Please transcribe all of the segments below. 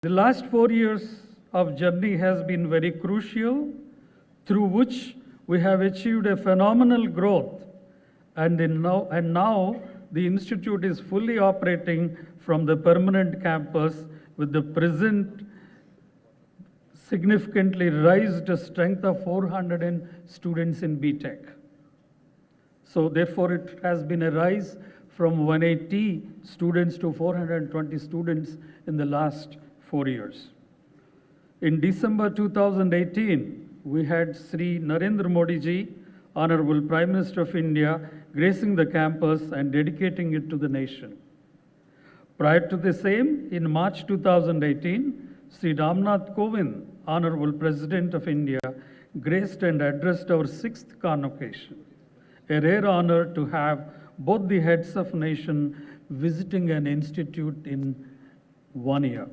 The last 4 years of journey has been very crucial, through which we have achieved a phenomenal growth, and now the institute is fully operating from the permanent campus with the present significantly raised strength of 400 students in BTech. So therefore it has been a rise from 180 students to 420 students in the last 4 years. In December 2018, we had Sri Narendra Modi ji, Honorable Prime Minister of India, gracing the campus and dedicating it to the nation. Prior to the same, in March 2018, Sri Ramnath Kovind, Honorable President of India, graced and addressed our 6th convocation, a rare honor to have both the heads of nation visiting an institute in 1 year.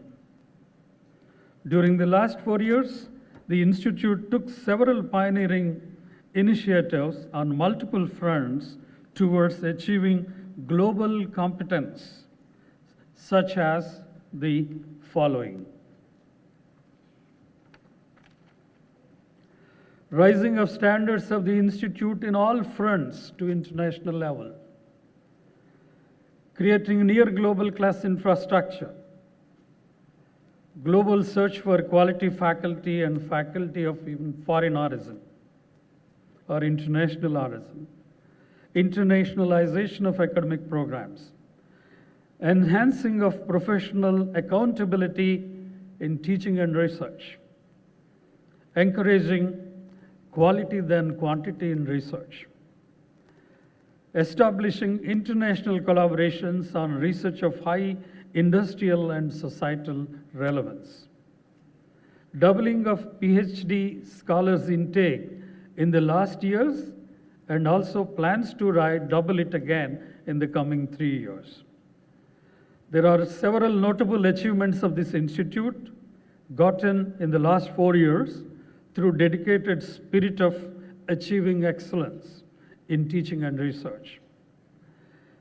During the last 4 years, the institute took several pioneering initiatives on multiple fronts towards achieving global competence, such as the following. Rising of standards of the institute in all fronts to international level. Creating near global class infrastructure. Global search for quality faculty and faculty of even foreign origin or international origin. Internationalization of academic programs. Enhancing of professional accountability in teaching and research. Encouraging quality than quantity in research. Establishing international collaborations on research of high industrial and societal relevance. Doubling of PhD scholars intake in the last years, and also plans to double it again in the coming 3 years. There are several notable achievements of this institute gotten in the last 4 years through dedicated spirit of achieving excellence in teaching and research.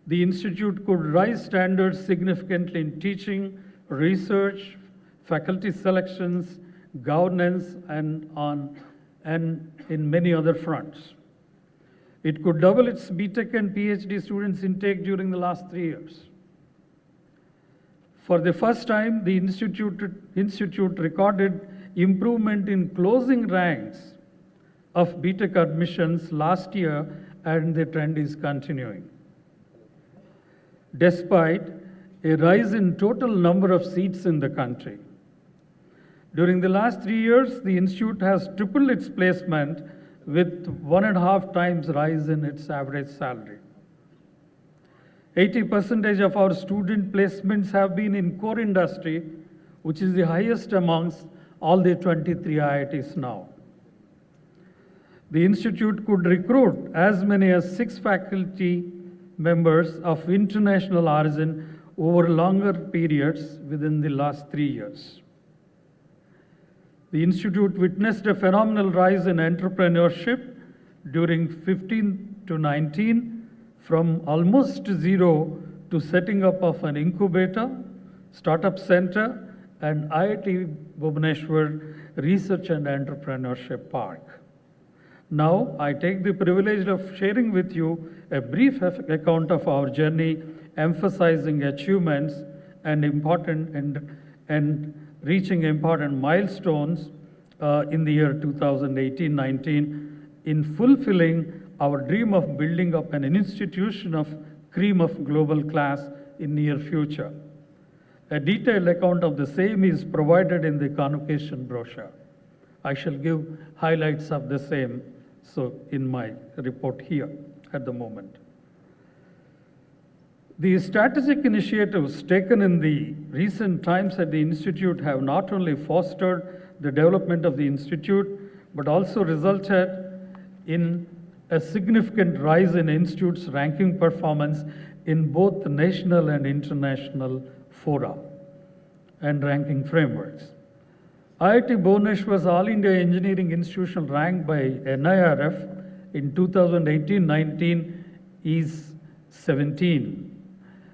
The institute could rise standards significantly in teaching, research, faculty selections, governance, and in many other fronts. It could double its BTech and PhD students intake during the last 3 years. For the first time, the institute recorded improvement in closing ranks of BTech admissions last year, and the trend is continuing. Despite a rise in total number of seats in the country. During the last 3 years, the institute has tripled its placement with 1.5 times rise in its average salary. 80% of our student placements have been in core industry, which is the highest amongst all the 23 IITs now. The institute could recruit as many as 6 faculty members of international origin over longer periods within the last 3 years. The institute witnessed a phenomenal rise in entrepreneurship during 15 to 19, from almost zero to setting up of an incubator, startup center, and IIT Bhubaneswar Research and Entrepreneurship Park. Now, I take the privilege of sharing with you a brief account of our journey, emphasizing achievements and reaching important milestones in the year 2018-19 in fulfilling our dream of building up an institution of cream of global class in near future. A detailed account of the same is provided in the convocation brochure. I shall give highlights of the same in my report here at the moment. The strategic initiatives taken in the recent times at the institute have not only fostered the development of the institute, but also resulted in a significant rise in institute's ranking performance in both national and international fora and ranking frameworks. IIT Bhubaneswar's All India Engineering Institution ranked by NIRF in 2018-19 is 17,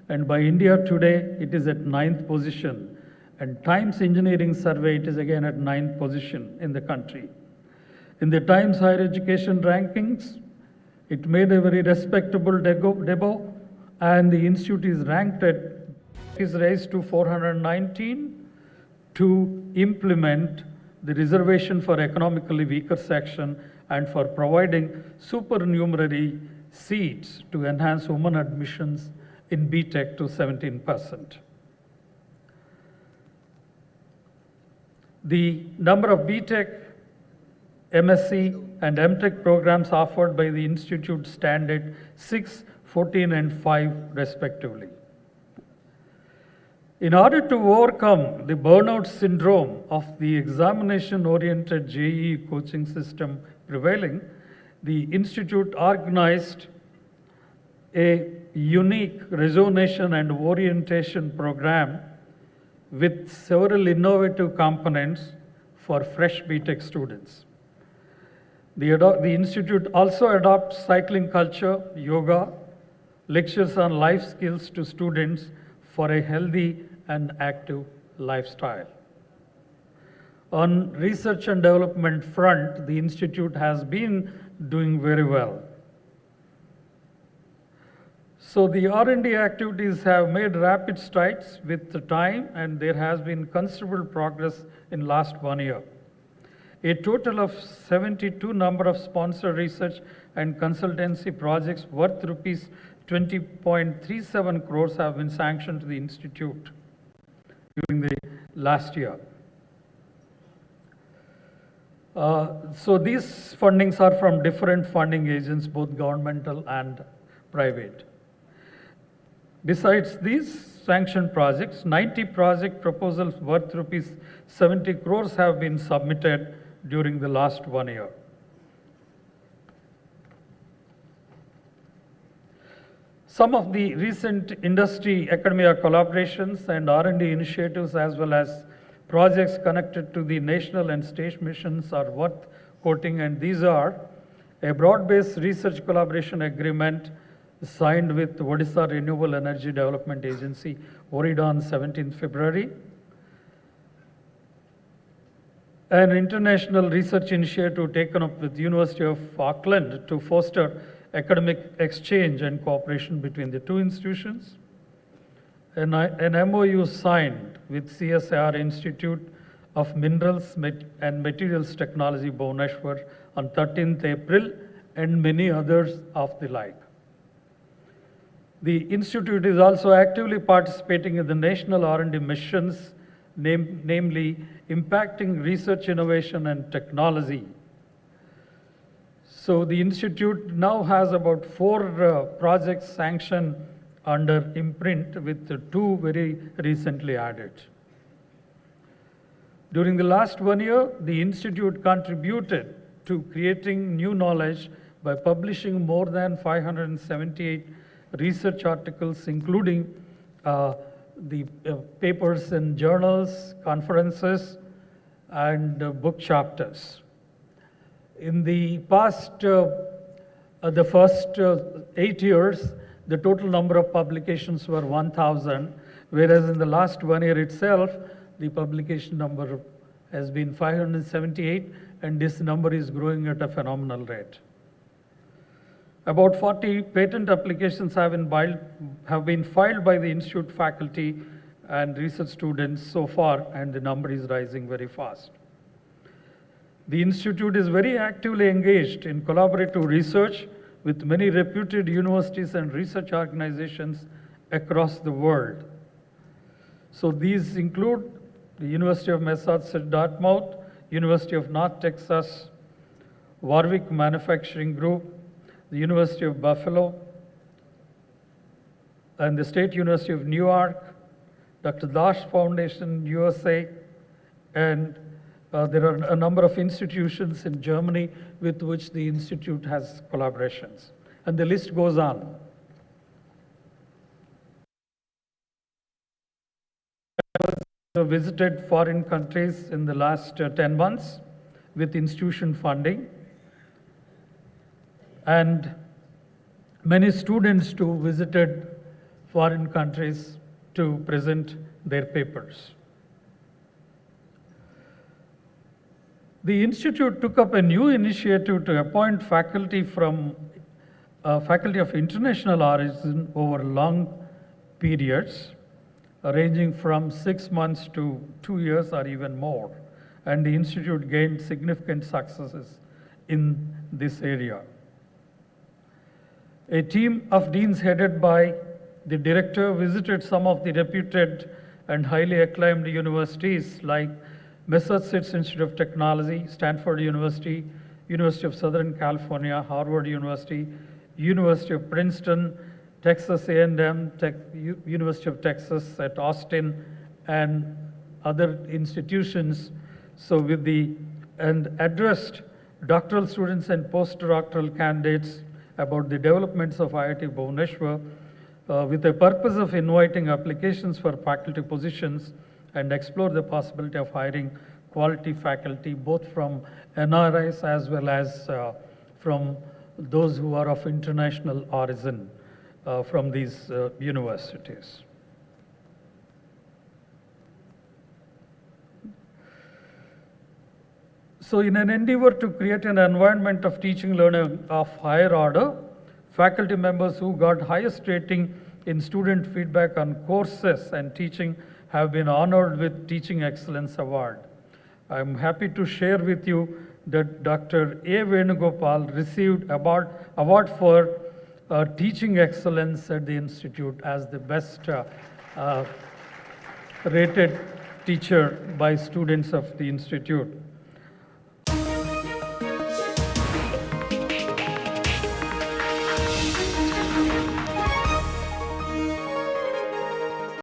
and by India today it is at 9th position, And Times Engineering Survey, it is again at 9th position in the country. In the Times Higher Education rankings, it made a very respectable debut, and the institute is ranked at, is raised to 419 to implement the reservation for economically weaker section and for providing supernumerary seats to enhance women admissions in BTech to 17%. The number of BTech, MSc and MTech programs offered by the institute stand at 6, 14 and 5 respectively. In order to overcome the burnout syndrome of the examination-oriented JEE coaching system prevailing, the institute organized a unique resonation and orientation program with several innovative components for fresh BTech students. The institute also adopts cycling culture, yoga, lectures on life skills to students for a healthy and active lifestyle. On research and development front, the institute has been doing very well. So the R&D activities have made rapid strides with the time, and there has been considerable progress in last 1 year. A total of 72 number of sponsored research and consultancy projects worth rupees 20.37 crores have been sanctioned to the institute during the last year. So these fundings are from different funding agents, both governmental and private. Besides these sanctioned projects, 90 project proposals worth rupees 70 crores have been submitted during the last 1 year. Some of the recent industry academia collaborations and R&D initiatives, as well as projects connected to the national and state missions, are worth quoting, and these are a broad-based research collaboration agreement signed with Odisha Renewable Energy Development Agency, ORIDA, on 17th February. An international research initiative taken up with University of Auckland to foster academic exchange and cooperation between the two institutions. An MOU signed with CSIR Institute of Minerals and Materials Technology, Bhubaneswar, on 13th April, and many others of the like. The institute is also actively participating in the national R&D missions, namely impacting research, innovation and technology. So the institute now has about 4 projects sanctioned under imprint, with 2 very recently added. During the last 1 year, the institute contributed to creating new knowledge by publishing more than 578 research articles, including the papers in journals, conferences, and book chapters. In the past, the first 8 years, the total number of publications were 1,000, whereas in the last 1 year itself, the publication number has been 578, and this number is growing at a phenomenal rate. About 40 patent applications have been filed by the institute faculty and research students so far, and the number is rising very fast. The institute is very actively engaged in collaborative research with many reputed universities and research organizations across the world. So these include the University of Massachusetts Dartmouth, University of North Texas, Warwick Manufacturing Group, the University of Buffalo, and the State University of New York, Dr. Dash Foundation, USA, and there are a number of institutions in Germany with which the institute has collaborations. And the list goes on. I visited foreign countries in the last 10 months with institution funding, and many students too visited foreign countries to present their papers. The Institute took up a new initiative to appoint faculty of international origin over long periods, ranging from 6 months to 2 years or even more. And the Institute gained significant successes in this area. A team of deans headed by the director visited some of the reputed and highly acclaimed universities like Massachusetts Institute of Technology, Stanford University, University of Southern California, Harvard University, University of Princeton, Texas A&M, University of Texas at Austin, and other institutions. And addressed doctoral students and postdoctoral candidates about the developments of IIT Bhubaneswar with the purpose of inviting applications for faculty positions and explore the possibility of hiring quality faculty both from NRIs as well as from those who are of international origin from these universities. So in an endeavor to create an environment of teaching learning of higher order, faculty members who got highest rating in student feedback on courses and teaching have been honored with Teaching Excellence Award. I'm happy to share with you that Dr. A. Venugopal received award for teaching excellence at the Institute as the best rated teacher by students of the Institute.